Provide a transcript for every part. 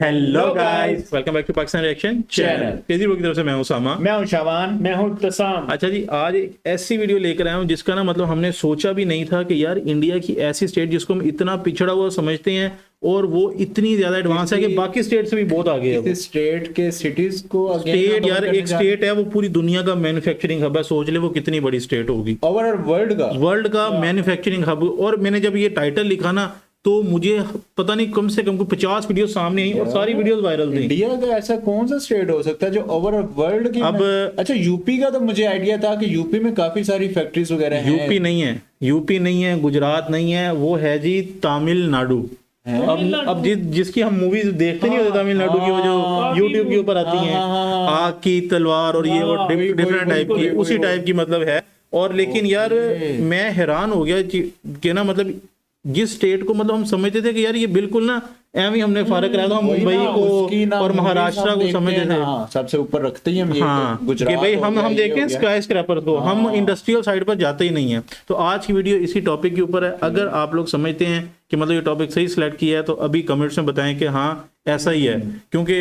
Hello guys, welcome back to Pakistan reaction channel. तेजी की तरफ से मैं हूं सामा। मैं हूं शाबान। मैं हूं तसाम। अच्छा जी, आज एक ऐसी वीडियो लेकर आया हूं जिसका ना मतलब हमने सोचा भी नहीं था कि यार इंडिया की ऐसी स्टेट जिसको हम इतना पिछड़ा हुआ समझते हैं और वो इतनी ज्यादा एडवांस है कि बाकी स्टेट से भी बहुत आगे है। इस स्टेट के सिटीज को स्टेट यार एक स्टेट है, वो पूरी दुनिया का मैन्युफैक्चरिंग हब है। सोच ले वो कितनी बड़ी स्टेट होगी, ओवरऑल वर्ल्ड का मैन्युफैक्चरिंग हब। और मैंने जब ये टाइटल लिखा ना तो मुझे पता नहीं कम से कम 50 वीडियो सामने आई और सारी वीडियोस वायरल थी। इंडिया का ऐसा कौन सा स्टेट हो सकता है जो ओवरऑल वर्ल्ड की अच्छा यूपी का तो मुझे आइडिया था कि यूपी में काफी सारी फैक्ट्रीज वगैरह हैं। यूपी नहीं है, गुजरात नहीं है, वो है जी तमिलनाडु। अब जिसकी हम मूवीज देखते नहीं होते तमिलनाडु की, वो जो यूट्यूब के ऊपर आती हैं, आग की तलवार और ये और डिफरेंट टाइप की, उसी टाइप की मतलब है। और लेकिन यार मैं हैरान हो गया कि ना मतलब जिस स्टेट को मतलब हम समझते थे कि यार ये बिल्कुल ना एवं हमने फर्क कराया था, हम मुंबई को और महाराष्ट्र को समझते थे सबसे ऊपर रखते ही हम ये गुजरात कि भाई हम देखते हैं स्काई स्क्रैपर को, हम इंडस्ट्रियल साइड पर जाते ही नहीं है। तो आज की वीडियो इसी टॉपिक के ऊपर है। अगर आप लोग समझते हैं कि मतलब ये टॉपिक सही सिलेक्ट किया है तो अभी कमेंट्स में बताएं कि हाँ ऐसा ही है, क्योंकि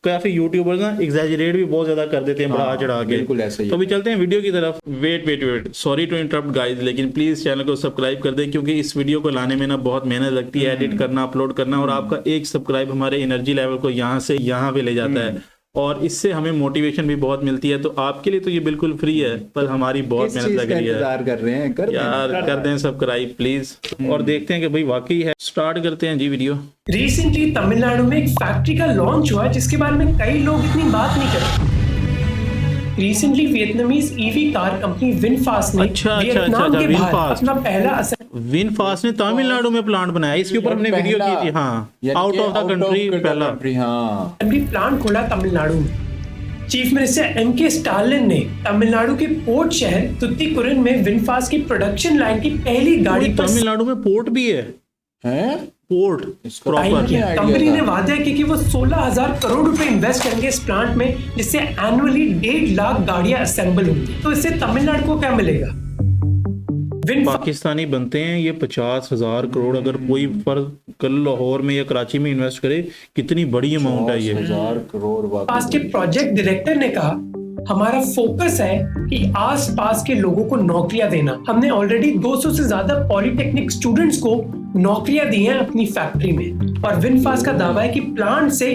काफी यूट्यूबर्स ना एग्जैजरेट भी बहुत ज्यादा कर देते हैं बढ़ा चढ़ा के। बिल्कुल ऐसा ही। तो अभी चलते हैं वीडियो की तरफ। Wait sorry to interrupt guys, लेकिन प्लीज चैनल को सब्सक्राइब कर दें क्योंकि इस वीडियो को लाने में ना बहुत मेहनत लगती है, एडिट करना, अपलोड करना, और आपका एक सब्सक्राइब हमारे एनर्जी लेवल को यहाँ से यहाँ पे ले जाता है और इससे हमें मोटिवेशन भी बहुत मिलती है। तो आपके लिए तो ये बिल्कुल फ्री है, पर हमारी बहुत मेहनत लग रही है। कर रहे हैं कर दें सब्सक्राइब प्लीज, और देखते हैं कि भाई वाकई है। स्टार्ट करते हैं जी वीडियो। रिसेंटली तमिलनाडु में एक फैक्ट्री का लॉन्च हुआ जिसके बारे में कई लोग इतनी बात नहीं करते। Recently Vietnamese EV car company VinFast ने वियतनाम के बाहर अपना पहला विनफास्ट ने तमिलनाडु में प्लांट बनाया। इसके ऊपर हमने वीडियो की थी। आउट ऑफ द कंट्री पहला प्लांट खोला तमिलनाडु में। Chief minister MK. स्टालिन ने तमिलनाडु के पोर्ट शहर तुतीकुरिन में विनफास्ट की प्रोडक्शन लाइन की पहली गाड़ी पर तमिलनाडु में पोर्ट भी है पोर्ट प्रॉपर। कंपनी ने वादा किया कि वो 16,000 करोड़ रुपए इन्वेस्ट करेंगे इस प्लांट में, जिससे एनुअली 1.5 लाख गाड़ियां असेंबल होंगी। तो इससे तमिलनाडु को क्या मिलेगा? पाकिस्तानी बनते हैं ये 50,000 करोड़। अगर कोई फर्ज कल लाहौर में या कराची में इन्वेस्ट करे, कितनी बड़ी अमाउंट है ये। 50,000 करोड़। पास के प्रोजेक्ट डायरेक्टर ने कहा, हमारा फोकस है कि आसपास के लोगों को नौकरियां देना। हमने ऑलरेडी 200 से ज्यादा पॉलिटेक्निक स्टूडेंट्स को नौकरियां दी हैं अपनी फैक्ट्री में। और विनफास्ट का दावा है कि प्लांट से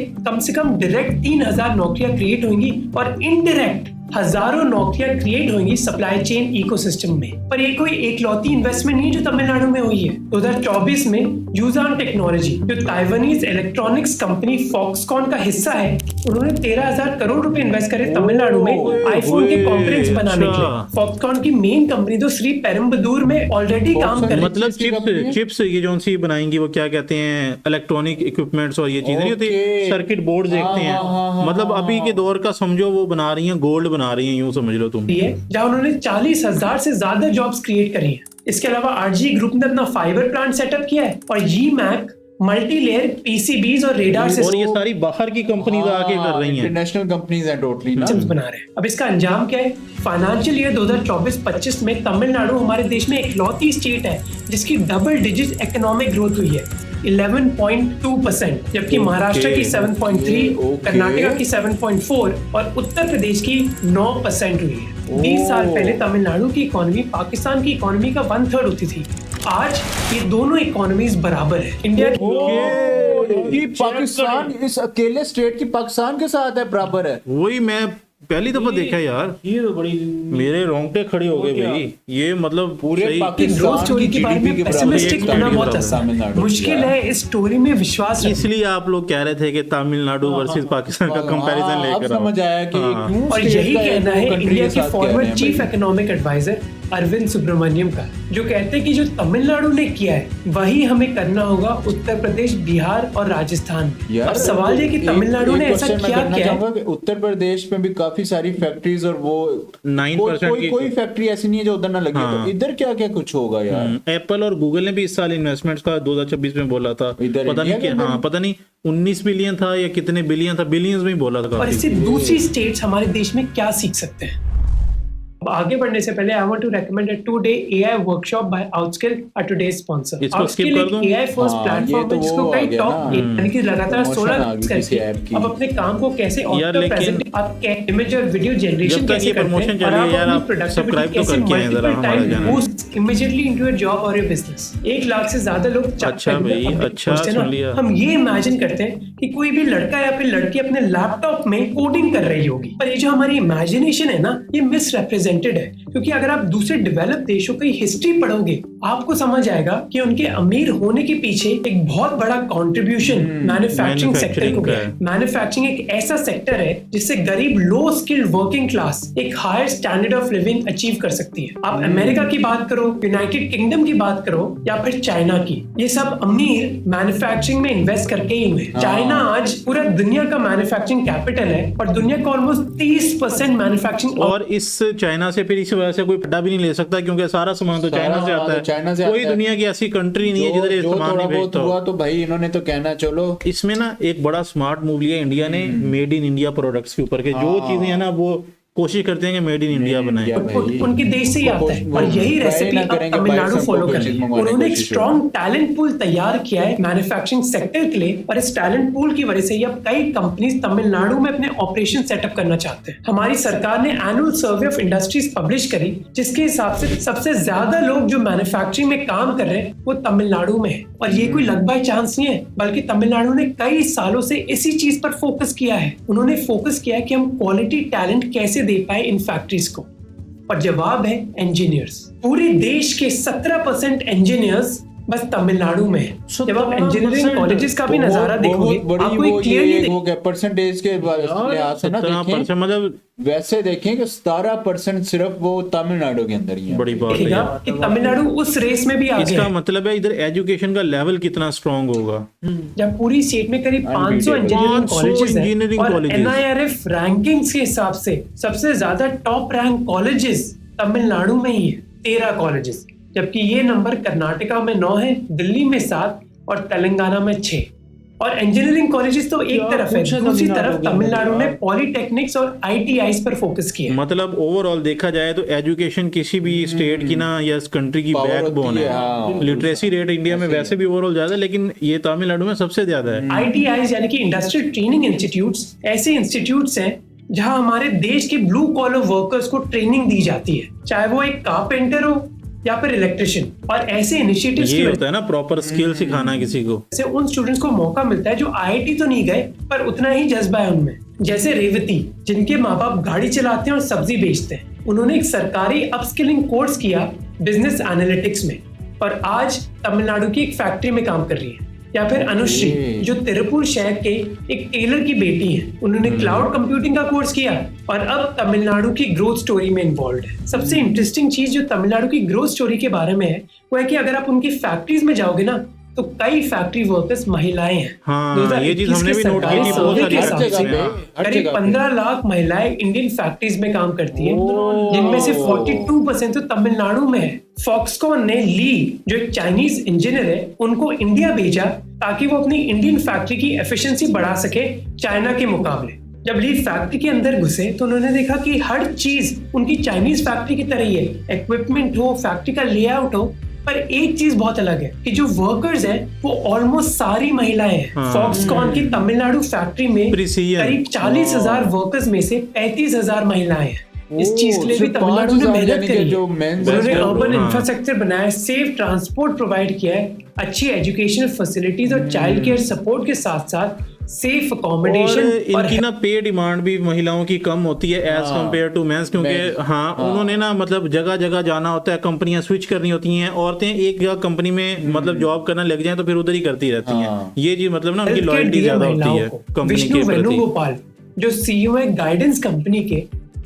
कम डायरेक्ट 3,000 नौकरियां क्रिएट होंगी और इनडायरेक्ट हजारों नौकरियां क्रिएट होंगी सप्लाई चेन इकोसिस्टम में। पर ये कोई एकलौती इन्वेस्टमेंट नहीं जो तमिलनाडु में हुई है। 2024 में यूजान टेक्नोलॉजी, जो ताइवानीज इलेक्ट्रॉनिक्स कंपनी फॉक्सकॉन का हिस्सा है, उन्होंने 13,000 करोड़ रुपए इन्वेस्ट करे तमिलनाडु में आईफोन के कंपोनेंट्स बनाने के लिए। फॉक्सकॉन की मेन कंपनी तो श्री पेरम्बदूर में ऑलरेडी काम कर रही है। मतलब चिप्स ये जो सी बनाएंगी, वो क्या कहते हैं, इलेक्ट्रॉनिक इक्विपमेंट्स और ये चीजें नहीं होती, सर्किट बोर्ड देखते हैं। मतलब अभी के दौर का समझो वो बना रही है, गोल्ड बना रही हैं, यूं समझ लो तुम। जहां उन्होंने 40,000 से ज्यादा जॉब्स क्रिएट करी हैं। इसके अलावा आरजी ग्रुप ने अपना फाइबर प्लांट सेटअप किया है और जीमैक मल्टी लेयर पीसीबीज और रेडार से, और ये सारी बाहर की कंपनीज आके कर रही हैं, इंटरनेशनल कंपनीज हैं टोटली ना बना रहे हैं। अब इसका अंजाम क्या है? फाइनेंशियल ईयर 2024-25 में तमिलनाडु हमारे देश में इकलौती स्टेट है जिसकी डबल डिजिट इकोनॉमिक ग्रोथ हुई है 11.2%, जबकि महाराष्ट्र की 7.3, कर्नाटका की 7.4 और उत्तर प्रदेश की 9% हुई है। 20 साल पहले तमिलनाडु की इकोनॉमी पाकिस्तान की इकोनॉमी का 1/3 होती थी। आज ये दोनों इकोनॉमीज बराबर है। इंडिया की पाकिस्तान इस अकेले स्टेट की पाकिस्तान के साथ है, बराबर है। वही मैं पहली दफा देखा यार, ये तो बड़ी मेरे रोंगटे खड़े हो गए भाई। ये मतलब पूरे पाकिस्तान की जीडीपी के पेसिमिस्टिक होना बहुत मुश्किल है। इस स्टोरी में विश्वास, इसलिए आप लोग कह रहे थे कि तमिलनाडु वर्सेस पाकिस्तान का कंपैरिजन लेकर समझ आया कि और यही कहना है इंडिया के forward chief economic adviser Arvind Subramanian का, जो कहते हैं कि जो तमिलनाडु ने किया है वही हमें करना होगा उत्तर प्रदेश, बिहार और राजस्थान में। अब सवाल ये कि तमिलनाडु ने ऐसा क्या किया है? उत्तर प्रदेश में भी काफी सारी फैक्ट्रीज और वो 9% कोई फैक्ट्री ऐसी नहीं है जो उधर ना लगी। तो इधर क्या क्या कुछ होगा यार। एप्पल और गूगल ने भी इस साल इन्वेस्टमेंट्स का 2026 में बोला था, पता नहीं 19 बिलियन था या कितने बिलियन था, बिलियंस में बोला था। और इससे दूसरी स्टेट्स हमारे देश में क्या सीख सकते हैं? अब आगे बढ़ने से पहले I want to recommend a 2-day AI workshop by Outskill a today's sponsor. इसको skip कर दूं? AI फर्स्ट प्लेटफॉर्म है जिसको कई टॉप यानी कि लगातार 16 करके अब अपने काम को कैसे ऑटो प्रेजेंट आप इमेज और वीडियो जनरेशन कैसे करते हैं और आप यार अपनी आप सब्सक्राइब तो करके आए जरा हमारा channel boost immediately into your job और योर बिजनेस। 1 लाख से ज्यादा लोग अच्छा भाई, अच्छा सुन लिया। हम ये इमेजिन करते हैं कि कोई भी लड़का या फिर लड़की अपने लैपटॉप में कोडिंग कर रही होगी, पर ये जो हमारी इमेजिनेशन है ना, ये मिसरिप्रेजेंटेड है। क्योंकि अगर आप दूसरे डेवलप देशों की हिस्ट्री पढ़ोगे आपको समझ आएगा कि उनके अमीर होने के पीछे एक बहुत बड़ा कंट्रीब्यूशन मैन्युफैक्चरिंग सेक्टर को है। मैन्युफैक्चरिंग एक ऐसा सेक्टर है जिससे गरीब लो स्किल्ड वर्किंग क्लास एक higher standard of living achieve कर सकती है। आप अमेरिका की बात करो, यूनाइटेड किंगडम की बात करो या फिर चाइना की, ये सब अमीर मैन्युफैक्चरिंग में इन्वेस्ट करके ही हुए। चाइना आज पूरा दुनिया का मैन्युफैक्चरिंग कैपिटल है और दुनिया का ऑलमोस्ट 30% मैन्युफैक्चरिंग। और इस चाइना से फिर इस वजह से कोई फटा भी नहीं ले सकता क्योंकि सारा सामान तो चाइना से आता है। चाइना से कोई दुनिया की ऐसी कंट्री नहीं है जिधर ये सामान नहीं भेजता हुआ। तो भाई इन्होंने तो कहना चलो इसमें ना एक बड़ा स्मार्ट मूव लिया इंडिया ने मेड इन इंडिया प्रोडक्ट्स के ऊपर के जो चीजें है ना वो कोशिश करते हैं कि मेड इन इंडिया बनाए। उनके देश से ही आता है और यही रेसिपी अब तमिलनाडु फॉलो कर रही है। उन्होंने एक स्ट्रॉन्ग टैलेंट पूल तैयार किया है मैन्युफैक्चरिंग सेक्टर के लिए और इस टैलेंट पूल की वजह से ही अब कई कंपनीज तमिलनाडु में अपने ऑपरेशन सेटअप करना चाहते हैं। हमारी सरकार ने annual survey of industries publish करी जिसके हिसाब से सबसे ज्यादा लोग जो मैन्युफैक्चरिंग में काम कर रहे हैं वो तमिलनाडु में है। और ये कोई लक बाय चांस नहीं है, बल्कि तमिलनाडु ने कई सालों से इसी चीज पर फोकस किया है। उन्होंने फोकस किया कि हम क्वालिटी टैलेंट कैसे दे पाए इन फैक्ट्रीज को, और जवाब है इंजीनियर्स। पूरे देश के 17% इंजीनियर्स बस तमिलनाडु में है। जब आप इंजीनियरिंग कॉलेजेस का भी नजारा देखोगे आपको एक क्लियरली परसेंटेज के लिहाज से ना देखें, मतलब वैसे देखें कि 17% सिर्फ वो तमिलनाडु के अंदर ही है। बड़ी बात है कि तमिलनाडु उस रेस में भी आ गया। इसका मतलब है इधर एजुकेशन का लेवल कितना स्ट्रांग होगा। जब पूरी स्टेट में करीब 500 इंजीनियरिंग कॉलेजेस हैं और NIRF रैंकिंग्स के हिसाब से सबसे ज्यादा टॉप रैंक कॉलेजेस तमिलनाडु में ही है, 13 कॉलेजेस, जबकि ये नंबर कर्नाटका में 9 है, दिल्ली में 7 और तेलंगाना में 6। और इंजीनियरिंग कॉलेजेस तो एक तरफ है, दूसरी तरफ तमिलनाडु ने पॉलिटेक्निक्स और ITIs पर फोकस किया। मतलब ओवरऑल देखा जाए तो एजुकेशन किसी भी स्टेट की ना या कंट्री की बैकबोन है। लिटरेसी रेट इंडिया में वैसे भी ओवरऑल ज्यादा है लेकिन ये तमिलनाडु में सबसे ज्यादा है। ITIs यानी कि इंडस्ट्रियल ट्रेनिंग इंस्टीट्यूट्स ऐसे इंस्टीट्यूट्स हैं जहां हमारे देश के ब्लू कॉलर वर्कर्स को ट्रेनिंग दी जाती है, चाहे वो एक कारपेंटर हो या फिर इलेक्ट्रिशियन। और ऐसे इनिशिएटिव्स ये होता है ना प्रॉपर स्किल सिखाना किसी को। जैसे उन स्टूडेंट्स को मौका मिलता है जो IIT तो नहीं गए पर उतना ही जज्बा है उनमें, जैसे रेवती जिनके माँ बाप गाड़ी चलाते हैं और सब्जी बेचते हैं। उन्होंने एक सरकारी अपस्किलिंग कोर्स किया बिजनेस एनालिटिक्स में और आज तमिलनाडु की एक फैक्ट्री में काम कर रही है। या फिर अनुश्री जो तिरुपुर शहर के एक टेलर की बेटी है, उन्होंने क्लाउड कंप्यूटिंग का कोर्स किया और अब तमिलनाडु की ग्रोथ स्टोरी में इन्वॉल्व है। सबसे इंटरेस्टिंग चीज जो तमिलनाडु की ग्रोथ स्टोरी के बारे में है वो है कि अगर आप उनकी फैक्ट्रीज में जाओगे ना तो कई फैक्ट्री वर्कर्स महिलाएं हैं। हाँ, ये चीज हमने भी नोट की थी, बहुत सारी करीब 15 लाख महिलाएं इंडियन फैक्ट्रीज में काम करती है, जिनमें से 42% तो तमिलनाडु में है। फॉक्सकॉन ने ली जो एक चाइनीज इंजीनियर है उनको इंडिया भेजा ताकि वो अपनी इंडियन फैक्ट्री की एफिशिएंसी बढ़ा सके चाइना के मुकाबले। जब ली फैक्ट्री के अंदर घुसे तो उन्होंने देखा कि हर चीज उनकी चाइनीज फैक्ट्री की तरह ही है, इक्विपमेंट हो, फैक्ट्री का लेआउट हो, पर एक चीज बहुत अलग है कि जो वर्कर्स हैं वो ऑलमोस्ट सारी महिलाएं हैं। फॉक्सकॉन की तमिलनाडु फैक्ट्री में करीब 40,000 वर्कर्स में से 35,000 महिलाएं हैं। इस चीज के लिए भी तमिलनाडु ने मेहनत करी है। उन्होंने अर्बन इंफ्रास्ट्रक्चर बनाया, सेफ ट्रांसपोर्ट प्रोवाइड किया है, अच्छी एजुकेशनल फैसिलिटीज और चाइल्ड केयर सपोर्ट के साथ साथ सेफ अकोमोडेशन। और इनकी ना पे डिमांड भी महिलाओं की कम होती है एज कम्पेयर टू मेंस, क्योंकि उन्होंने ना मतलब जगह जगह जाना होता है, कंपनियां स्विच करनी होती हैं। औरतें एक जगह कंपनी में मतलब जॉब करना लग जाए तो फिर उधर ही करती रहती हैं। ये जी मतलब ना उनकी लॉयल्टी ज्यादा होती है कंपनी के प्रति। वेणुगोपाल जो CEO है गाइडेंस कंपनी के,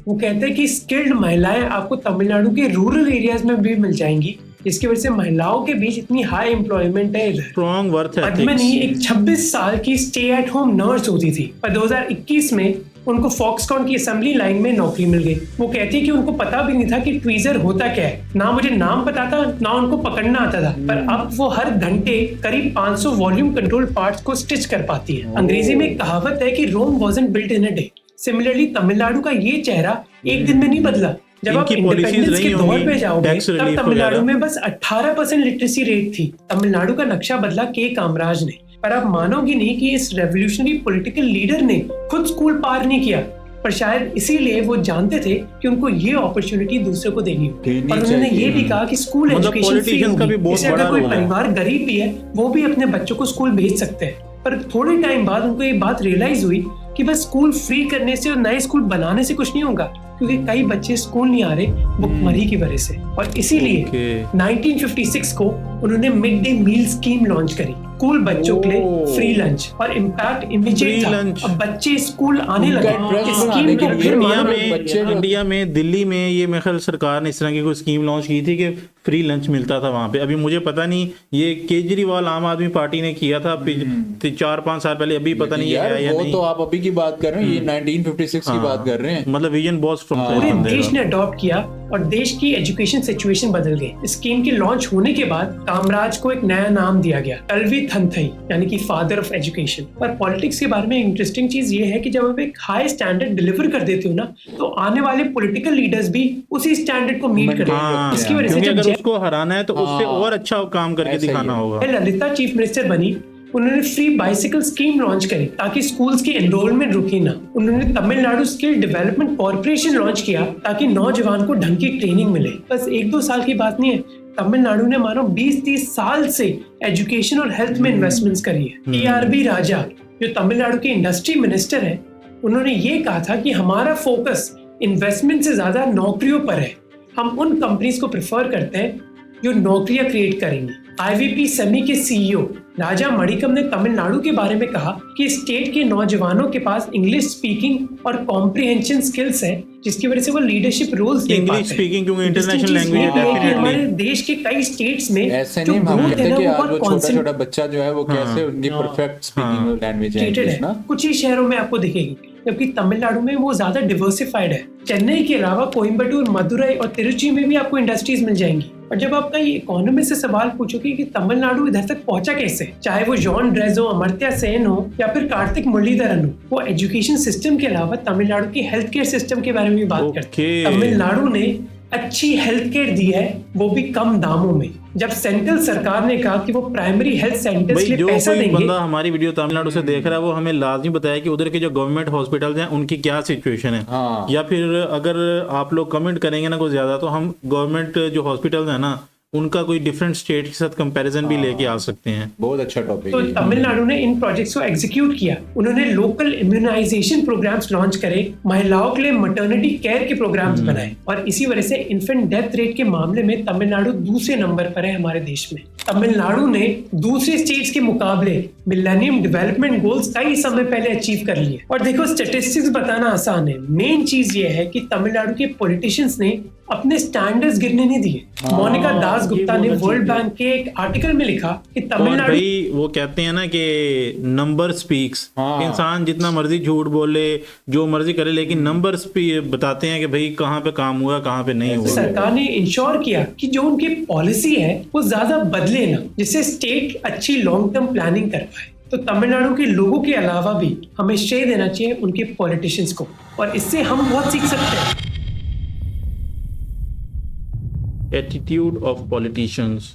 वो कहते हैं कि स्किल्ड महिलाएं आपको तमिलनाडु के रूरल एरियाज में भी मिल जाएंगी, जिसकी वजह से महिलाओं के बीच इतनी हाई एम्प्लॉयमेंट है। स्ट्रॉन्ग वर्थ है। पद्मिनी एक 26 साल की स्टे एट होम नर्स होती थी, पर 2021 में उनको फॉक्सकॉन की असेंबली लाइन में नौकरी मिल गई। वो कहती है कि उनको पता भी नहीं था कि ट्वीजर होता क्या है, ना मुझे नाम पता था ना उनको पकड़ना आता था, पर अब वो हर घंटे करीब 500 वॉल्यूम कंट्रोल पार्ट्स को स्टिच कर पाती है। अंग्रेजी में एक कहावत है कि Rome wasn't built in a day. Similarly Tamil Nadu का ये चेहरा एक दिन में नहीं बदला, जब आप इनकी पॉलिसीज इंडिपेंडेंस रही के दौर होंगी पे जाओगे टैक्स तब रिलीफ तमिलनाडु वगैरह। में बस 18% लिटरेसी रेट थी। तमिलनाडु का नक्शा बदला के कामराज ने, पर आप मानोगे नहीं कि इस रेवोल्यूशनरी पॉलिटिकल लीडर ने खुद स्कूल पार नहीं किया, पर शायद इसीलिए वो जानते थे कि उनको ये अपॉर्चुनिटी दूसरे को देनी होगी। और उन्होंने ये भी कहा कि स्कूल मतलब एजुकेशन फ्री politicians का भी होगी, बहुत इससे अगर बड़ा कोई रोल है। परिवार गरीब भी है वो भी अपने बच्चों को स्कूल भेज सकते हैं। पर थोड़े टाइम बाद उनको ये बात रियलाइज हुई कि बस स्कूल फ्री करने से और नए स्कूल बनाने से कुछ नहीं होगा, क्योंकि कई बच्चे स्कूल नहीं आ रहे भुखमरी की वजह से। और इसीलिए 1956 को उन्होंने mid day meal scheme launch करी, स्कूल बच्चों के लिए फ्री लंच, और इम्पैक्ट इमीडिएट था। lunch। अब बच्चे स्कूल आने लगे। इस स्कीम बनाने को के फिर लिए मानो इंडिया में दिल्ली में ये मेरे ख्याल सरकार ने इस तरह की कोई स्कीम लॉन्च की थी कि फ्री लंच मिलता था वहां पे। अभी मुझे पता नहीं ये केजरीवाल आम आदमी पार्टी ने किया था 4-5 साल पहले, अभी पता नहीं ये यार है या वो नहीं। तो आप अभी की बात कर रहे हैं, ये 1956 की बात कर रहे हैं। मतलब विजन बॉस फ्रॉम पूरे देश ने अडॉप्ट किया और देश की एजुकेशन सिचुएशन बदल गई। स्कीम के लॉन्च होने के बाद कामराज को एक नया नाम दिया गया, कल्वी थंथई, यानी कि फादर ऑफ एजुकेशन। पर पॉलिटिक्स के बारे में इंटरेस्टिंग चीज ये है कि जब आप एक हाई स्टैंडर्ड डिलीवर कर देते हो ना, तो आने वाले पॉलिटिकल लीडर्स भी उसी स्टैंडर्ड को मीट करते हैं। इसकी वजह से क्योंकि जब अगर उसको हराना है तो उससे और अच्छा काम करके ऐसा ही दिखाना है। होगा। ललिता चीफ मिनिस्टर बनी, उन्होंने फ्री बाइसिकल स्कीम लॉन्च करी ताकि स्कूल्स की एनरोलमेंट रुकी ना। उन्होंने Tamil Nadu skill development corporation launch किया ताकि नौजवान को ढंग की ट्रेनिंग मिले। बस 1-2 साल की बात नहीं है, तमिलनाडु ने मानो 20-30 साल से एजुकेशन और हेल्थ में इन्वेस्टमेंट्स करी है। टीआरबी राजा, जो तमिलनाडु के इंडस्ट्री मिनिस्टर है, उन्होंने ये कहा था कि हमारा फोकस इन्वेस्टमेंट से ज्यादा नौकरियों पर है। हम उन कंपनीज को प्रेफर करते हैं जो नौकरियां क्रिएट करेंगी। आईवीपी सेमी के सीईओ राजा मणिकम ने तमिलनाडु के बारे में कहा कि स्टेट के नौजवानों के पास इंग्लिश स्पीकिंग और कॉम्प्रिहेंशन स्किल्स है, जिसकी वजह से वो लीडरशिप रोल्स ले पाते हैं। इंग्लिश स्पीकिंग क्योंकि इंटरनेशनल Interesting चीज़ लैंग्वेज ये है कि डेफिनेटली। हमारे देश के कई स्टेट्स में ऐसे जो नहीं हम growth कहते है ना, कि वो आज वो बहुत छोटा छोटा concentrated बच्चा जो है वो कैसे उनकी परफेक्ट स्पीकिंग लैंग्वेज है है। ना। कुछ ही शहरों में आपको दिखेगी, जबकि तमिलनाडु में वो ज्यादा डिवर्सिफाइड है। चेन्नई के अलावा कोयम्बटूर, मदुरई और तिरुचि में भी आपको इंडस्ट्रीज मिल जाएंगी। और जब आप कई इकोनॉमिस्ट से सवाल पूछोगे कि तमिलनाडु इधर तक पहुंचा कैसे, चाहे वो जॉन ड्रेज हो, अमर्त्य सेन हो या फिर कार्तिक मुरलीधरन हो, वो एजुकेशन सिस्टम के अलावा तमिलनाडु के हेल्थ केयर सिस्टम के बारे में भी बात करते हैं। तमिलनाडु ने अच्छी हेल्थ केयर दी है, वो भी कम दामों में। जब सेंट्रल सरकार ने कहा कि वो प्राइमरी हेल्थ सेंटर्स भाई के लिए जो पैसा कोई देंगे, बंदा हमारी वीडियो तमिलनाडु से देख रहा है वो हमें लाजमी बताया कि उधर के जो गवर्नमेंट हॉस्पिटल्स हैं उनकी क्या सिचुएशन है। हाँ। या फिर अगर आप लोग कमेंट करेंगे ना कुछ ज्यादा, तो हम गवर्नमेंट जो हॉस्पिटल्स हैं ना उनका कोई डिफरेंट स्टेट के साथ कंपैरिजन भी लेके आ सकते हैं। बहुत अच्छा टॉपिक तो है। तमिलनाडु ने इन प्रोजेक्ट्स को एग्जीक्यूट किया। उन्होंने लोकल इम्यूनाइजेशन प्रोग्राम्स लॉन्च करे, महिलाओं के लिए मटर्निटी केयर के प्रोग्राम्स बनाए, और इसी वजह से इन्फेंट डेथ रेट के मामले में तमिलनाडु दूसरे नंबर पर है हमारे देश में। तमिलनाडु ने दूसरे स्टेट्स के मुकाबले मिलेनियम डेवलपमेंट गोल्स कई समय पहले अचीव कर लिए। और देखो, स्टैटिस्टिक्स बताना आसान है, मेन चीज ये है कि तमिलनाडु के पॉलिटिशियंस ने अपने स्टैंडर्ड्स गिरने नहीं दिए। मोनिका दास गुप्ता ने वर्ल्ड बैंक के एक आर्टिकल में लिखा कि और तमिलनाडु भाई वो कहते हैं ना कि नंबर स्पीक्स। इंसान जितना मर्जी झूठ बोले, जो मर्जी करे, लेकिन नंबर्स बताते हैं कि भाई कहाँ पे काम हुआ, कहाँ पे नहीं हुआ। सरकार ने इंश्योर किया कि जो उनकी पॉलिसी है वो ज्यादा बदले ना, जिससे स्टेट अच्छी लॉन्ग टर्म प्लानिंग कर पाए। तो तमिलनाडु के लोगों के अलावा भी हमें श्रेय देना चाहिए उनके पॉलिटिशियंस को, और इससे हम बहुत सीख सकते हैं। Attitude of politicians.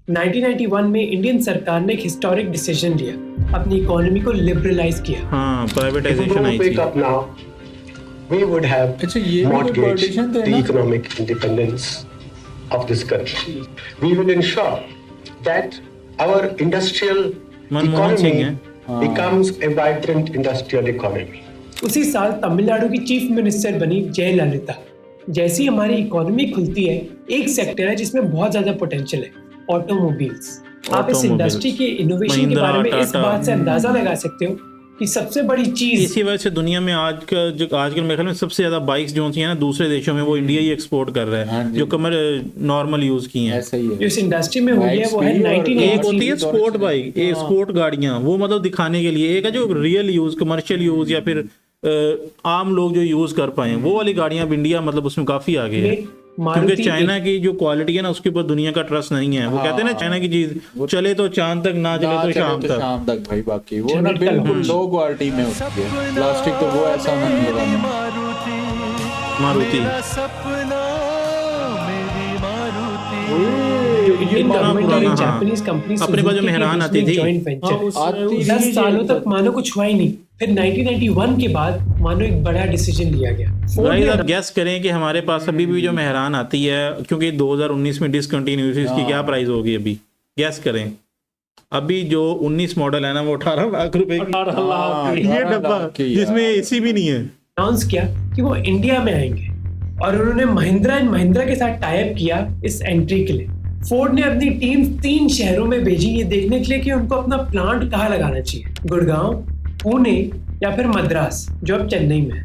1991 में इंडियन सरकार ने एक हिस्टोरिक डिसीजन लिया, अपनी इकोनॉमी को लिबरलाइज किया। हाँ, If we privatisation don't I wake थी। up now, we would have अच्छा, ये भी कोई mortgaged politician थे the ना? economic independence of this country. We will ensure that our industrial Manmohan Singh economy है। becomes a vibrant industrial economy. उसी साल तमिलनाडु की चीफ मिनिस्टर बनी जयललिता। जैसी हमारी इकोनॉमी खुलती है, एक सेक्टर है जिसमें बहुत ज्यादा पोटेंशियल है, ऑटोमोबाइल्स। आप इस Automobiles, इंडस्ट्री के इनोवेशन के महिंद्रा, बारे में इस टाटा। बात से अंदाजा लगा सकते हो कि सबसे बड़ी चीज इसी वजह से दुनिया में आजकल मेरे ख्याल में सबसे ज्यादा बाइक्स जो है ना दूसरे देशों में, वो इंडिया ही एक्सपोर्ट कर रहा हाँ है, जी। जो कमर नॉर्मल यूज की हैं। ऐसा ही जो है। इस इंडस्ट्री में हुई है वो है Bikes भी और 1980। एक होती है दौर स्पोर्ट चले। बाइक, एक स्पोर्ट गाड़ियां, वो मतलब दिखाने के लिए। एक है जो रियल यूज, कमर्शियल यूज, या फिर आम लोग जो यूज कर पाए, वो वाली गाड़ियां अब इंडिया मतलब उसमें काफी आगे है। क्योंकि मारुति चाइना की जो क्वालिटी है ना उसके ऊपर दुनिया का ट्रस्ट नहीं है। वो कहते हैं ना चाइना की चीज चले तो चांद तक, ना चले तो शाम तक। शाम तक भाई, बाकी वो ना Generic बिल्कुल लो क्वालिटी में होती है। प्लास्टिक तो वो ऐसा नहीं लगाना। मारुति सपना जो इंडियन गवर्नमेंट और जापानीज कंपनीज अपने पास जो मेहरान आती थी, जॉइंट वेंचर 10 सालों तक मानो कुछ हुआ ही नहीं। फिर 1991 के बाद मानो एक बड़ा डिसीजन लिया गया। गाइस आप गैस करें कि हमारे पास अभी भी जो मेहरान आती है, क्योंकि 2019 में डिसकंटिन्यू हुई, इसकी क्या प्राइस होगी अभी गैस करें। अभी जो 19 मॉडल है ना वो 18 लाख रुपए की ये डब्बा जिसमें एसी भी नहीं है। अनाउंस किया कि वो इंडिया में आएंगे और उन्होंने महिंद्रा एंड महिंद्रा के साथ टाई अप किया इस एंट्री के लिए। फोर्ड ने अपनी टीम 3 शहरों में भेजी ये देखने के लिए कि उनको अपना प्लांट कहाँ लगाना चाहिए, गुड़गांव, पुणे या फिर मद्रास जो अब चेन्नई में है।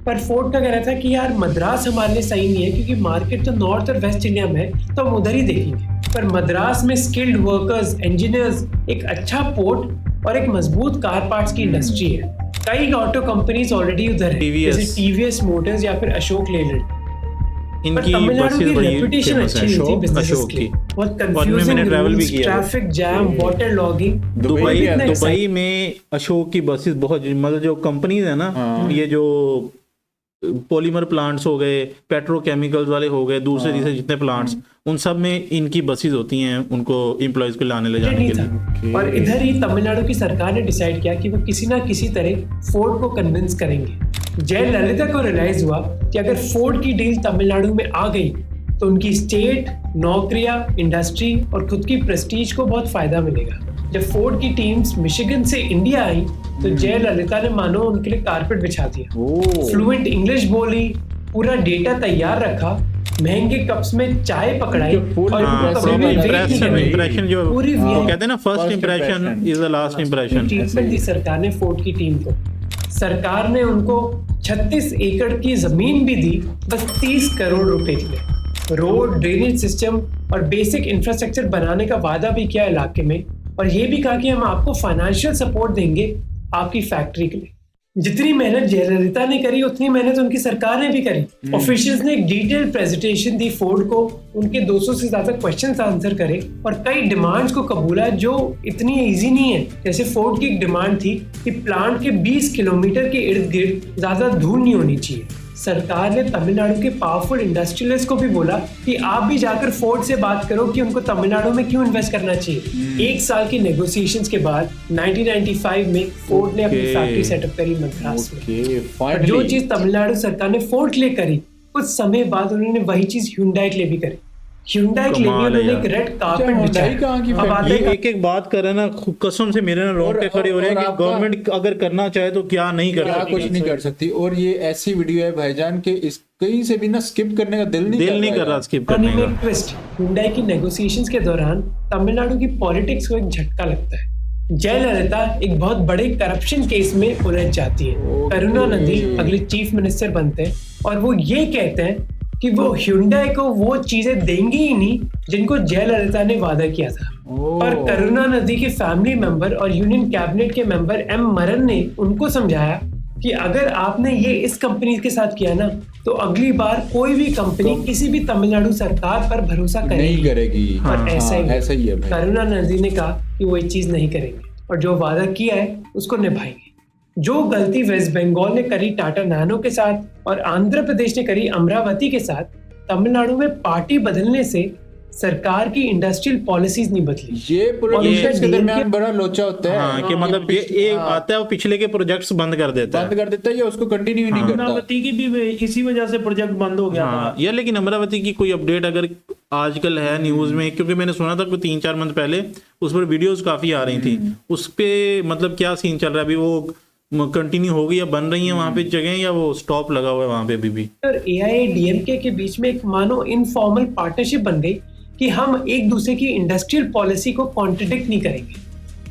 पर फोर्ड का कहना था कि यार मद्रास हमारे लिए सही नहीं है क्योंकि मार्केट तो नॉर्थ और वेस्ट इंडिया में है, तो हम उधर ही देखेंगे। पर मद्रास में स्किल्ड वर्कर्स, इंजीनियर्स, एक अच्छा पोर्ट और एक मजबूत कार पार्ट्स की इंडस्ट्री है। कई ऑटो कंपनीज ऑलरेडी उधर है, जैसे टीवीएस मोटर्स या फिर अशोक लेलैंड। इनकी बसेस बड़ी फेमस है अशोक की। बहुत मैंने कंफ्यूजिंग ट्रैवल भी किया, traffic jam, water logging. Dubai में अशोक की बसेस बहुत, मतलब जो कंपनीज है ना, ये जो पॉलीमर प्लांट्स हो गए, पेट्रोकेमिकल्स वाले हो गए, दूसरे तीसरे जितने प्लांट्स, उन सब में इनकी बसेस होती हैं उनको एम्प्लॉयज को लाने ले जाने के लिए। और इधर ही तमिलनाडु की सरकार ने डिसाइड किया कि वो किसी ना किसी तरह फोर्ड को कन्विंस करेंगे। जयललिता को रियलाइज हुआ कि अगर फोर्ड की डील तमिलनाडु में आ गई तो उनकी स्टेट, नौकरियां, इंडस्ट्री और खुद की प्रेस्टीज को बहुत फायदा मिलेगा। जब फोर्ड की टीम्स मिशिगन से इंडिया आई तो जयललिता ने मानो उनके लिए कारपेट बिछा दिया। फ्लुएंट इंग्लिश बोली, पूरा डेटा तैयार रखा, महंगे कप्स में चाय पकड़ाई और इंप्रेशन जो कहते हैं ना, first impression is the last impression. Treatment दी सरकार ने फोर्ड की टीम को। सरकार ने उनको 36 एकड़ की जमीन भी दी, बस 30 करोड़ रुपए के लिए। रोड, ड्रेनेज सिस्टम और बेसिक इंफ्रास्ट्रक्चर बनाने का वादा भी किया इलाके में, और ये भी कहा कि हम आपको फाइनेंशियल सपोर्ट देंगे आपकी फैक्ट्री के लिए। जितनी मेहनत जयललिता ने करी उतनी मेहनत उनकी सरकार ने भी करी। ऑफिशियल्स ने एक डिटेल प्रेजेंटेशन दी फोर्ड को, उनके 200 से ज्यादा क्वेश्चंस आंसर करे और कई डिमांड्स को कबूला जो इतनी इजी नहीं है। जैसे फोर्ड की एक डिमांड थी कि प्लांट के 20 किलोमीटर के इर्द गिर्द ज्यादा धूल नहीं होनी चाहिए। सरकार ने तमिलनाडु के पावरफुल इंडस्ट्रियलिस्ट को भी बोला कि आप भी जाकर फोर्ड से बात करो कि उनको तमिलनाडु में क्यों इन्वेस्ट करना चाहिए। 1 साल की नेगोशिएशंस के बाद 1995 में फोर्ड ने अपनी फैक्ट्री सेटअप करी मद्रास में। जो चीज तमिलनाडु सरकार ने फोर्ड के लिए करी, कुछ समय बाद उन्होंने वही चीज ह्यूंडई के लिए भी करी। ह्यूंडई के लिए भी उन्होंने एक रेड कारपेट बिछाया। ये एक बात कर रहे हैं ना, कसम से मेरे ना रोंगटे खड़े हो रहे हैं कि गवर्नमेंट अगर करना चाहे तो क्या नहीं कर सकती, कुछ नहीं कर सकती। और ये ऐसी वीडियो है भाईजान के इस कहीं से भी ना स्किप करने का दिल नहीं कर रहा स्किप करने का। ट्विस्ट, ह्यूंडई की नेगोशिएशंस के दौरान तमिलनाडु की पॉलिटिक्स को एक झटका लगता है। जयललिता एक बहुत बड़े करप्शन केस में उलझ जाती है। करुणानिधि अगले चीफ मिनिस्टर बनते हैं और वो ये कहते हैं कि वो ह्यूंडई को वो चीजें देंगे ही नहीं जिनको जयललिता ने वादा किया था। पर करुणानिधि के फैमिली मेंबर और यूनियन कैबिनेट के मेंबर एम मरन ने उनको समझाया कि अगर आपने ये इस कंपनी के साथ किया ना तो अगली बार कोई भी कंपनी किसी भी तमिलनाडु सरकार पर भरोसा नहीं करेगी। और ऐसा ही है। करुणानिधि ने कहा कि वो ये चीज नहीं करेंगे और जो वादा किया है उसको निभाएंगे। जो गलती वेस्ट बंगाल ने करी टाटा नैनो के साथ और आंध्र प्रदेश ने करी अमरावती के साथ, तमिलनाडु में पार्टी बदलने से सरकार की इंडस्ट्रियल पॉलिसीज नहीं बदली। ये पॉलिटिक्स के दरमियान बड़ा लोचा होता है। हाँ, कि मतलब ये आता है वो पिछले के प्रोजेक्ट्स बंद कर देता है या उसको कंटिन्यू नहीं करता। अमरावती की भी इसी वजह से प्रोजेक्ट बंद हो गया था यार। लेकिन अमरावती की कोई अपडेट अगर आजकल है न्यूज में, क्योंकि मैंने सुना था कोई 3-4 मंथ पहले उस पर वीडियोस काफी आ रही थी, उस पे मतलब क्या सीन चल रहा है अभी? वो कंटिन्यू हो गई या बन रही है वहां पे जगह, या वो स्टॉप लगा हुआ है वहां पे अभी भी? और AIADMK के बीच में एक मानो इनफॉर्मल पार्टनरशिप बन गई कि हम एक दूसरे की इंडस्ट्रियल पॉलिसी को कॉन्ट्रडिक्ट नहीं करेंगे।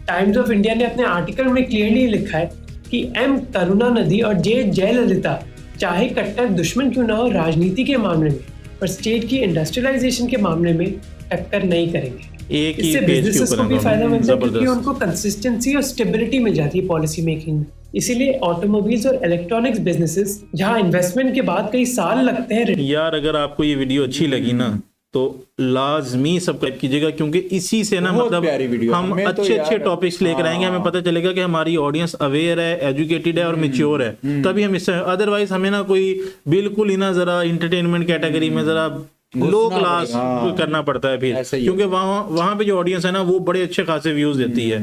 टाइम्स ऑफ इंडिया ने अपने आर्टिकल में क्लियरली लिखा है कि एम करुणानिधि और जयललिता चाहे कट्टर दुश्मन क्यों ना हो राजनीति के मामले में, पर स्टेट की इंडस्ट्रियलाइजेशन के मामले में टक्कर नहीं करेंगे। इससे बिजनेसेस को भी फायदा मिलता है क्योंकि उनको कंसिस्टेंसी और स्टेबिलिटी मिल जाती है पॉलिसी मेकिंग में। इसीलिए ऑटोमोबाइल्स और इलेक्ट्रॉनिक्स बिजनेसेस जहां इन्वेस्टमेंट के बाद कई साल लगते हैं। यार अगर आपको ये वीडियो अच्छी लगी ना तो लाजमी सब्सक्राइब कीजिएगा, क्योंकि इसी से ना मतलब हम अच्छे टॉपिक्स लेकर आएंगे। हमें पता चलेगा कि हमारी ऑडियंस अवेयर है, एजुकेटेड है और मैच्योर है, तभी हम इससे, अदरवाइज हमें ना कोई बिल्कुल ही ना जरा इंटरटेनमेंट कैटेगरी में जरा लो क्लास करना पड़ता है फिर, ऐसा ही है। क्योंकि वहाँ पे जो ऑडियंस है ना वो बड़े अच्छे खासे व्यूज देती है।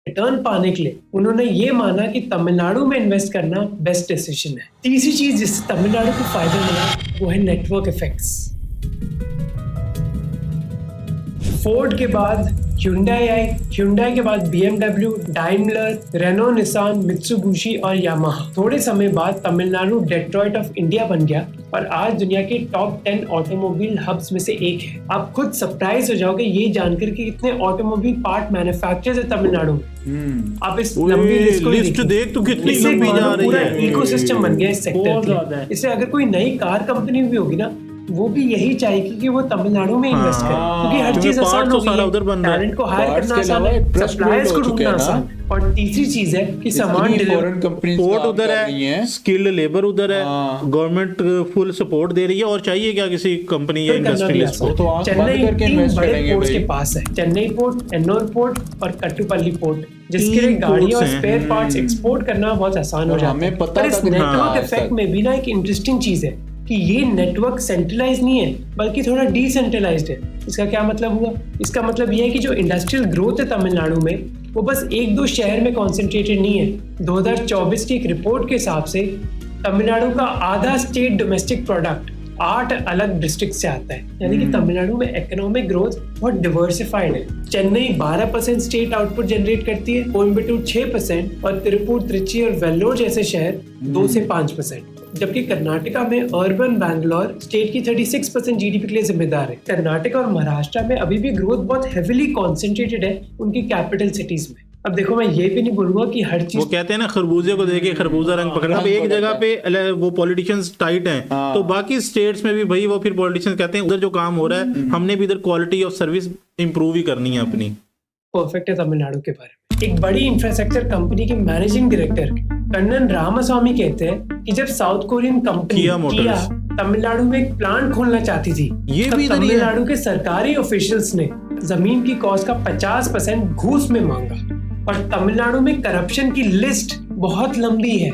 रिटर्न पाने के लिए उन्होंने ये माना कि तमिलनाडु में इन्वेस्ट करना बेस्ट डिसीजन है। तीसरी चीज जिससे तमिलनाडु को फायदा मिला वो है नेटवर्क इफेक्ट्स। फोर्ड के बाद Hyundai आई, Hyundai के बाद BMW, Daimler, Renault, Nissan, Mitsubishi और Yamaha। थोड़े समय बाद तमिलनाडु डेट्रॉइट ऑफ इंडिया बन गया और आज दुनिया के टॉप 10 ऑटोमोबाइल हब्स में से एक है। आप खुद सरप्राइज हो जाओगे ये जानकर कि कितने ऑटोमोबाइल पार्ट मैन्युफैक्चरर्स है तमिलनाडु में। आप इस लंबी लिस्ट को लिस्ट देख तो कितनी इससे लंबी जा रही पूरा है। इकोसिस्टम बन गया इस बहुत सेक्टर ज्यादा के। है। इससे अगर कोई नई कार कंपनी भी होगी ना वो भी यही चाहेगी कि वो तमिलनाडु में इन्वेस्ट करे, क्योंकि हर क्योंकि चीज आसान parts हो तो सारा गई उधर बन रहा है। टैलेंट को हायर Parts करना के आसान अलावा है, एक trust सप्लायर्स build को हो चुके ढूंढना हैं ना। आसान। और तीसरी चीज है कि सामान फॉरेन कंपनीज पोर्ट उधर है, स्किल्ड लेबर उधर है, हाँ। गवर्नमेंट फुल सपोर्ट दे रही है, और चाहिए क्या किसी कंपनी या इंडस्ट्रियलिस्ट को। तो आंख बंद चेन्नई करके 3 इन्वेस्ट बड़े करेंगे पोर्ट्स भाई। के पास है, चेन्नई पोर्ट, एन्नोर पोर्ट और कट्टुपल्ली पोर्ट, जिसके लिए 3 गाड़ी और ports हैं। स्पेयर पार्ट्स एक्सपोर्ट करना बहुत आसान हो और जाता हमें है। पता पर इस तक नहीं था नेटवर्क आज इफेक्ट तक। में भी ना एक इंटरेस्टिंग चीज है कि ये नेटवर्क सेंट्रलाइज नहीं है बल्कि थोड़ा डिसेंट्रलाइज्ड है। इसका क्या मतलब हुआ? इसका मतलब ये है कि जो इंडस्ट्रियल ग्रोथ है तमिलनाडु में वो बस 1-2 शहर में कॉन्सेंट्रेटेड नहीं है। 2024 की एक रिपोर्ट के हिसाब से तमिलनाडु का आधा स्टेट डोमेस्टिक प्रोडक्ट 8 अलग डिस्ट्रिक्ट से आता है, यानी कि तमिलनाडु में इकोनॉमिक ग्रोथ बहुत डिवर्सिफाइड है। चेन्नई 12% स्टेट आउटपुट जनरेट करती है, कोयम्बटूर 6% और तिरुपुर, त्रिची और वेल्लोर जैसे शहर 2 से 5%। जबकि कर्नाटका में अर्बन बैंगलोर स्टेट की 36% जीडीपी के लिए जिम्मेदार है। कर्नाटक और महाराष्ट्र में अभी भी ग्रोथ बहुत हेविली कॉन्सेंट्रेटेड है उनकी कैपिटल सिटीज में। अब देखो मैं ये भी नहीं बोलूंगा कि हर वो चीज कहते हैं ना खरबूजे को देके खरबूजा रंग पकड़ना। अब एक जगह पे वो पॉलिटिशियंस टाइट हैं, तो बाकी स्टेट्स में भी भाई वो फिर पॉलिटिशियंस कहते हैं उधर जो काम हो रहा है हमने भी इधर क्वालिटी ऑफ सर्विस इंप्रूव ही करनी है अपनी। परफेक्ट है तमिलनाडु के बारे में। एक बड़ी इंफ्रास्ट्रक्चर कंपनी के मैनेजिंग डायरेक्टर कन्नन रामास्वामी कहते हैं कि जब south Korean company Kia Motors Tamil Nadu में एक प्लांट खोलना चाहती थी, ये तब भी इधर ही है। तमिलनाडु के सरकारी ऑफिशियल्स ने जमीन की कॉस्ट का 50% घूस में मांगा। और तमिलनाडु में करप्शन की लिस्ट बहुत लंबी है।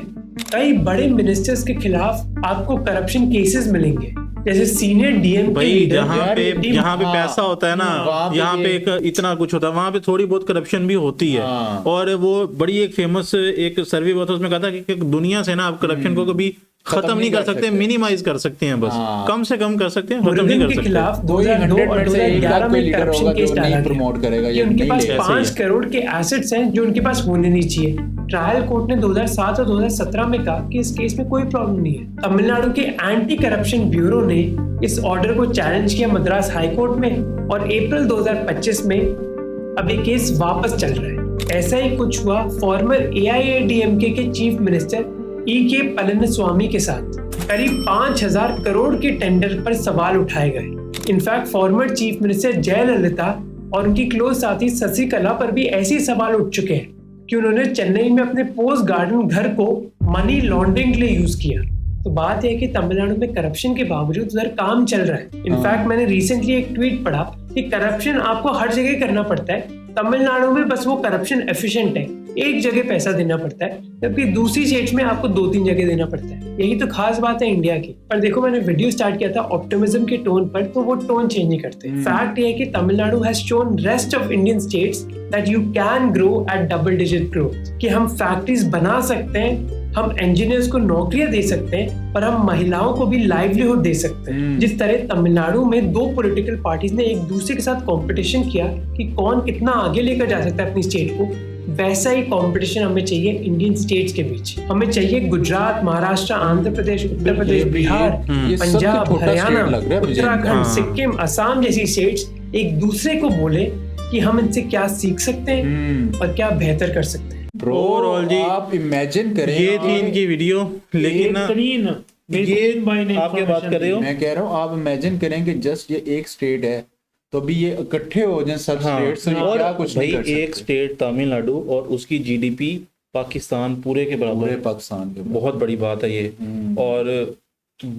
कई बड़े मिनिस्टर्स के खिलाफ आपको करप्शन केसेस मिलेंगे, जैसे सीनियर डीएम भाई जहाँ पे हाँ, पैसा होता है ना, वहाँ पे यहाँ पे ये- एक इतना कुछ होता है, वहाँ पे थोड़ी बहुत करप्शन भी होती है। हाँ। और वो बड़ी एक फेमस एक सर्वे हुआ था, उसमें कहा था कि दुनिया से ना आप करप्शन को कभी खत्म नहीं कर सकते, मिनिमाइज कर सकते हैं, बस हाँ। कम से कम कर सकते हैं, खत्म नहीं मुर्गन कर के सकते। खिलाफ कोई 2002 और 100% एक 2011 लाख में लीडर करप्शन होगा केस जो डाला नहीं गया प्रमोट करेगा, कि ये उनके नहीं पास ऐसा ही 5 है। करोड़ के एसेट्स हैं जो उनके पास होने नहीं चाहिए। ट्रायल कोर्ट ने 2007 और 2017 में कहा कि इस केस में कोई प्रॉब्लम नहीं है। तमिलनाडु के एंटी करप्शन ब्यूरो ने इस ऑर्डर को चैलेंज किया मद्रास हाई कोर्ट में और अप्रैल 2025 में अब ये केस वापस चल रहा है। ऐसा ही कुछ हुआ फॉर्मर AIADMK के चीफ मिनिस्टर E.K. पलनिस्वामी के साथ। करीब 5000 करोड़ के टेंडर पर सवाल उठाए गए। In fact former chief minister Jayalalithaa और उनकी क्लोज साथी शशिकला पर भी ऐसे ही सवाल उठ चुके हैं कि उन्होंने चेन्नई में अपने पोस्ट गार्डन घर को मनी लॉन्ड्रिंग के लिए यूज किया। तो बात यह है कि तमिलनाडु में करप्शन के बावजूद उधर काम चल रहा है। इनफैक्ट मैंने रिसेंटली एक ट्वीट पढ़ा कि करप्शन आपको हर जगह करना पड़ता है, तमिलनाडु में बस वो करप्शन एफिशिएंट है, एक जगह पैसा देना पड़ता है, जबकि दूसरी स्टेट में आपको 2-3 जगह देना पड़ता है। यही तो खास बात है इंडिया की। पर देखो मैंने वीडियो स्टार्ट किया था ऑप्टिमिज्म के टोन पर, तो वो टोन चेंज नहीं करते। फैक्ट ये है कि Tamil Nadu has shown rest of Indian states that you can grow at double digit growth, कि हम फैक्ट्रीज बना सकते हैं, हम इंजीनियर्स को नौकरियां दे सकते हैं और हम महिलाओं को भी लाइवलीहुड दे सकते हैं। जिस तरह तमिलनाडु में 2 पॉलिटिकल पार्टीज ने एक दूसरे के साथ कंपटीशन किया कि कौन कितना आगे लेकर जा सकता है अपनी स्टेट को, वैसा ही कंपटीशन हमें चाहिए इंडियन स्टेट्स के बीच। हमें चाहिए गुजरात, महाराष्ट्र, आंध्र प्रदेश, उत्तर प्रदेश, बिहार, ये सबसे पंजाब, छोटा हरियाणा, state लग रहा है मुझे। उत्तराखंड, हाँ। सिक्किम, असम जैसी स्टेट्स एक दूसरे को बोले कि हम इनसे क्या सीख सकते हैं और क्या बेहतर कर सकते हैं। Overall जी, आप इमेजिन करें, ये थी इनकी वीडियो, लेकिन ना बेहतरीन बेहतरीन भाई ने आप क्या बात कर रहे हो? मैं कह रहा हूँ आप इमेजिन करें कि जस्ट ये एक स्टेट है तो भी ये इकट्ठे हो जाएं सब स्टेट्स, तो ये और क्या कुछ भाई नहीं कर एक सकते स्टेट तमिलनाडु और उसकी जीडीपी पाकिस्तान पूरे के बराबर पूरे है। पाकिस्तान के। बहुत बड़ी बात है ये। और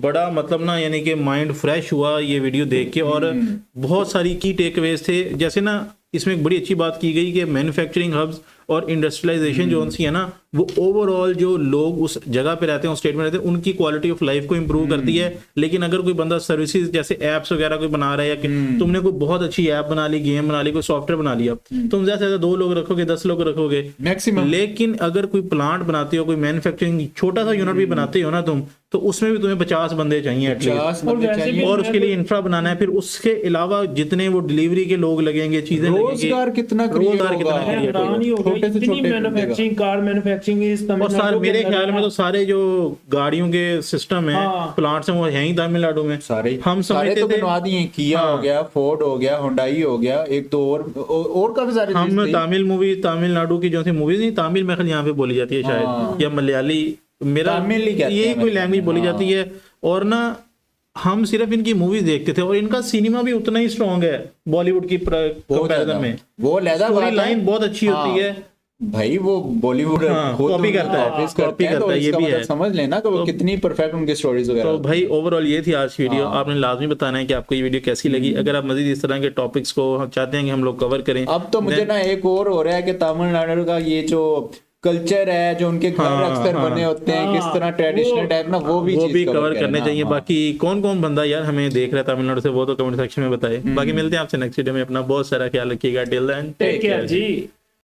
बड़ा मतलब ना, यानी कि माइंड फ्रेश हुआ ये वीडियो देख के। और बहुत सारी की टेकअवेज थे, जैसे ना इसमें एक बड़ी अच्छी बात की गई कि मैन्युफैक्चरिंग हब्स और इंडस्ट्रियलाइजेशन जो उनकी है ना, वो ओवरऑल जो लोग उस जगह पे रहते हैं, उस स्टेट में रहते हैं, उनकी क्वालिटी ऑफ लाइफ को इंप्रूव करती है। लेकिन अगर कोई बंदा सर्विसेज जैसे एप्स वगैरह कोई बना रहा है, या तुमने कोई बहुत अच्छी ऐप बना ली, गेम बना ली, कोई सॉफ्टवेयर बना लिया, तुम ज्यादा से ज्यादा 2 लोग रखोगे, 10 लोग रखोगे मैक्सिमम। लेकिन अगर कोई प्लांट बनाते हो, कोई मैन्युफैक्चरिंग छोटा सा यूनिट भी बनाते हो ना तुम, तो उसमें भी तुम्हें 50 बंदे चाहिए एटलीस्ट, और वैसे भी और उसके लिए इंफ्रा बनाना है। फिर उसके अलावा जितने वो डिलीवरी के लोग लगेंगे, चीजें रोजगार कितना create होगा। हैरान ही हो गए, छोटे से इतनी छोटे मैन्युफैक्चरिंग, कार मैन्युफैक्चरिंग इस और तमिलनाडु सारे मेरे के अंदर ख्याल में है। तो सारे जो गाड़ियों के सिस्टम है, हाँ। प्लांट्स हैं, वो है ही तमिलनाडु में। सारे हम सारे समझते तो थे, बनवा दिए, किया हो गया, फोर्ड हो गया, हुंडई हो गया, एक तो और काफी सारे हम चीज़ थी। तमिल मूवी, तमिलनाडु की जो सी मूवीज नहीं, तमिल में यहाँ पे बोली जाती है शायद, हाँ। या मलयाली, मेरा तमिल ही कहते हैं यही कोई मेरे लैंग्वेज बोली हाँ। जाती है। और ना हम सिर्फ इनकी मूवीज देखते थे, और इनका सिनेमा भी उतना ही स्ट्रांग है बॉलीवुड की कंपैरिजन में। वो लहदा स्टोरी बात है। लाइन बहुत अच्छी हाँ। होती है भाई वो बॉलीवुड हाँ, कॉपी करता है, कॉपी करता है, ये भी है। समझ लेना कि वो कितनी परफेक्ट उनकी स्टोरीज वगैरह। तो भाई ओवरऑल ये थी आज की वीडियो। हाँ। आपने लाजमी बताना है कि आपको ये वीडियो कैसी लगी। अगर आप मजीद इस तरह के टॉपिक्स को हम चाहते हैं कि हम लोग कवर करें, अब तो मुझे ना एक और हो रहा है कि तमिलनाडु का ये जो कल्चर है, जो उनके घर हाँ, अक्सर हाँ। बने होते हैं, किस तरह ट्रेडिशनल टाइप ना, वो भी वो चीज़ भी कवर करने करना। चाहिए। हाँ। बाकी कौन कौन बंदा यार हमें देख रहा है तमिलनाडु से, वो तो कमेंट सेक्शन में बताए। बाकी मिलते हैं आपसे नेक्स्ट वीडियो में। अपना बहुत सारा ख्याल रखिएगा। टिल देन टेक केयर जी।